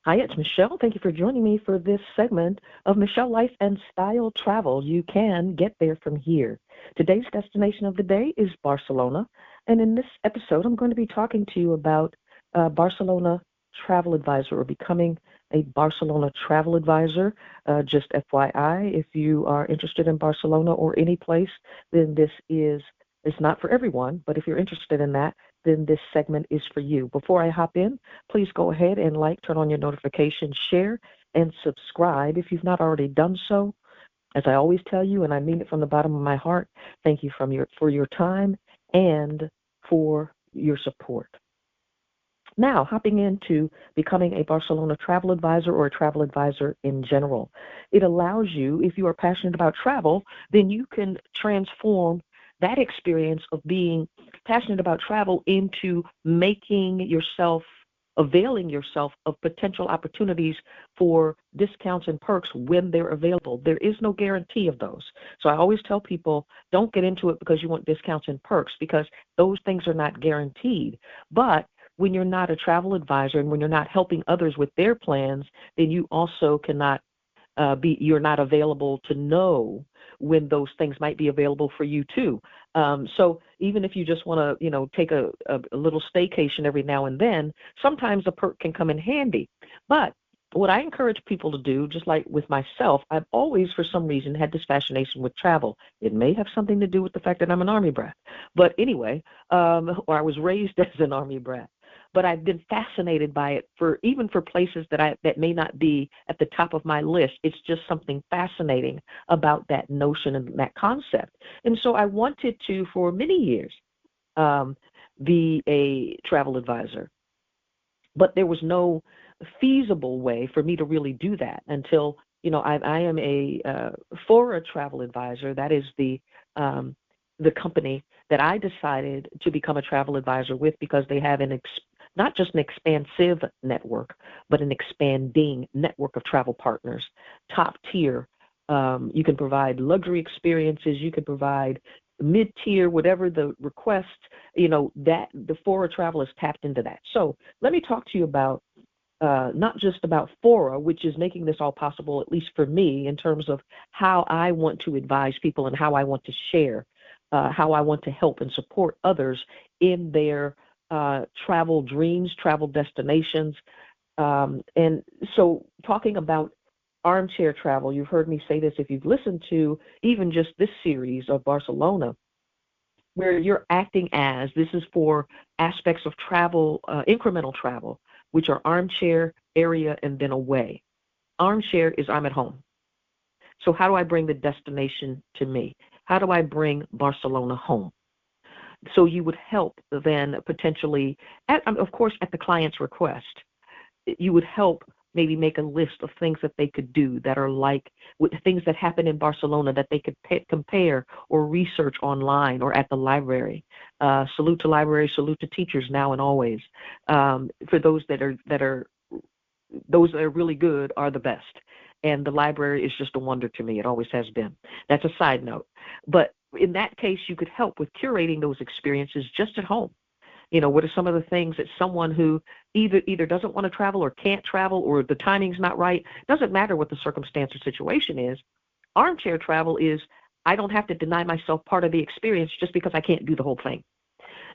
Hi, it's Michelle. Thank you for joining me for this segment of Michelle Life and Style Travel. You can get there from here. Today's destination of the day is Barcelona. And in this episode, I'm going to be talking to you about Barcelona travel advisor or becoming a Barcelona travel advisor. Just FYI, if you are interested in Barcelona or any place, then this is it's not for everyone, but if you're interested in that, then this segment is for you. Before I hop in, please go ahead and turn on your notifications, share, and subscribe if you've not already done so. As I always tell you, and I mean it from the bottom of my heart, thank you for your time and for your support. Now, hopping into becoming a Barcelona travel advisor or a travel advisor in general. It allows you, if you are passionate about travel, then you can transform that experience of being passionate about travel into availing yourself of potential opportunities for discounts and perks when they're available. There is no guarantee of those. So I always tell people, don't get into it because you want discounts and perks, because those things are not guaranteed. But when you're not a travel advisor and when you're not helping others with their plans, then you also cannot you're not available to know when those things might be available for you too. So even if you just want to, take a little staycation every now and then, sometimes a perk can come in handy. But what I encourage people to do, just like with myself, I've always, for some reason, had this fascination with travel. It may have something to do with the fact that I'm an Army brat. But anyway, or I was raised as an Army brat. But I've been fascinated by it even for places that may not be at the top of my list. It's just something fascinating about that notion and that concept. And so I wanted to, for many years, be a travel advisor. But there was no feasible way for me to really do that until, I am for a travel advisor. That is the company that I decided to become a travel advisor with, because they have not just an expansive network, but an expanding network of travel partners, top tier. You can provide luxury experiences. You can provide mid-tier, whatever the request, that the Fora Travel has tapped into that. So let me talk to you about not just about Fora, which is making this all possible, at least for me, in terms of how I want to advise people and how I want to share, how I want to help and support others in their travel dreams, travel destinations. And so talking about armchair travel, you've heard me say this if you've listened to even just this series of Barcelona, where you're acting as, this is for aspects of travel, incremental travel, which are armchair, area, and then away. Armchair is I'm at home. So how do I bring the destination to me? How do I bring Barcelona home? So you would help then potentially, of course, at the client's request, you would help maybe make a list of things that they could do that are like with things that happen in Barcelona that they could compare or research online or at the library. Salute to libraries, salute to teachers now and always. For those that are really good are the best. And the library is just a wonder to me. It always has been. That's a side note. But in that case, you could help with curating those experiences just at home. What are some of the things that someone who either doesn't want to travel or can't travel or the timing's not right, doesn't matter what the circumstance or situation is. Armchair travel is, I don't have to deny myself part of the experience just because I can't do the whole thing.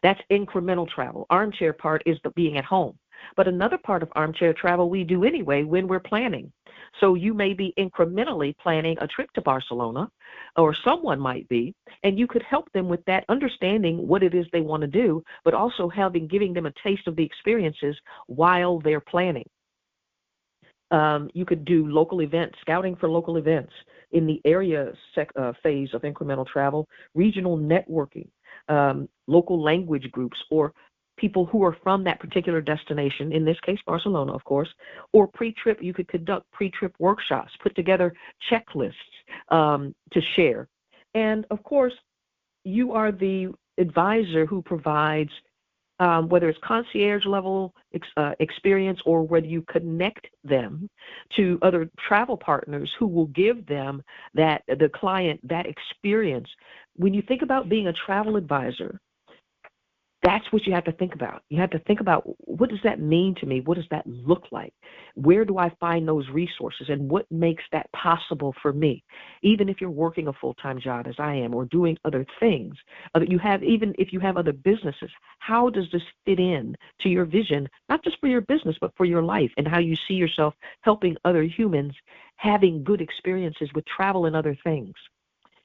That's incremental travel. Armchair part is the being at home. But another part of armchair travel we do anyway when we're planning. So you may be incrementally planning a trip to Barcelona, or someone might be, and you could help them with that, understanding what it is they want to do, but also giving them a taste of the experiences while they're planning. You could do local events, scouting for local events in the area phase of incremental travel, regional networking, local language groups, or people who are from that particular destination, in this case, Barcelona, of course, or pre-trip, you could conduct pre-trip workshops, put together checklists to share. And of course, you are the advisor who provides whether it's concierge level experience or whether you connect them to other travel partners who will give them the client that experience. When you think about being a travel advisor, That's what you have to think about. You have to think about, what does that mean to me? What does that look like? Where do I find those resources, and what makes that possible for me? Even if you're working a full-time job as I am, or doing other things, even if you have other businesses, how does this fit in to your vision, not just for your business, but for your life, and how you see yourself helping other humans having good experiences with travel and other things?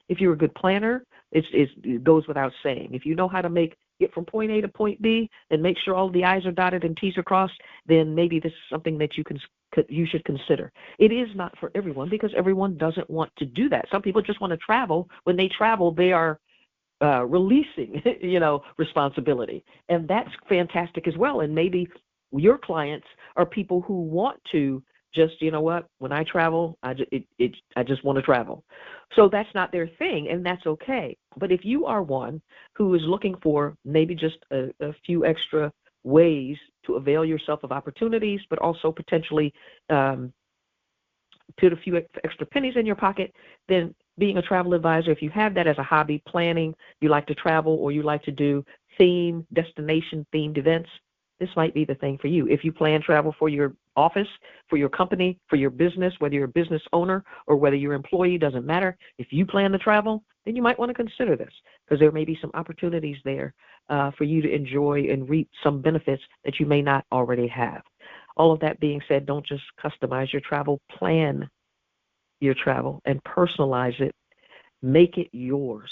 If you're a good planner, it goes without saying. If you know how to get from point A to point B and make sure all the I's are dotted and T's are crossed, then maybe this is something that you should consider. It is not for everyone, because everyone doesn't want to do that. Some people just want to travel. When they travel, they are releasing, responsibility, and that's fantastic as well. And maybe your clients are people who want to just, when I travel, I just want to travel. So that's not their thing, and that's okay. But if you are one who is looking for maybe just a few extra ways to avail yourself of opportunities, but also potentially put a few extra pennies in your pocket, then being a travel advisor, if you have that as a hobby, planning, you like to travel, or you like to do destination-themed events, this might be the thing for you. If you plan travel for your office, for your company, for your business, whether you're a business owner or whether you're an employee, doesn't matter. If you plan to travel, then you might want to consider this, because there may be some opportunities there for you to enjoy and reap some benefits that you may not already have. All of that being said, don't just customize your travel, plan your travel and personalize it. Make it yours.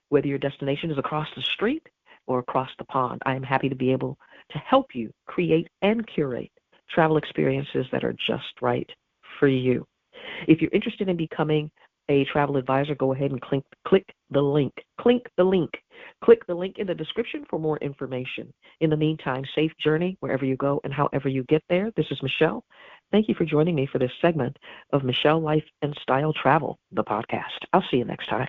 Whether your destination is across the street or across the pond, I am happy to be able to help you create and curate travel experiences that are just right for you. If you're interested in becoming a travel advisor, go ahead and click the link. Click the link in the description for more information. In the meantime, safe journey wherever you go and however you get there. This is Michele. Thank you for joining me for this segment of Michele Life and Style Travel, the podcast. I'll see you next time.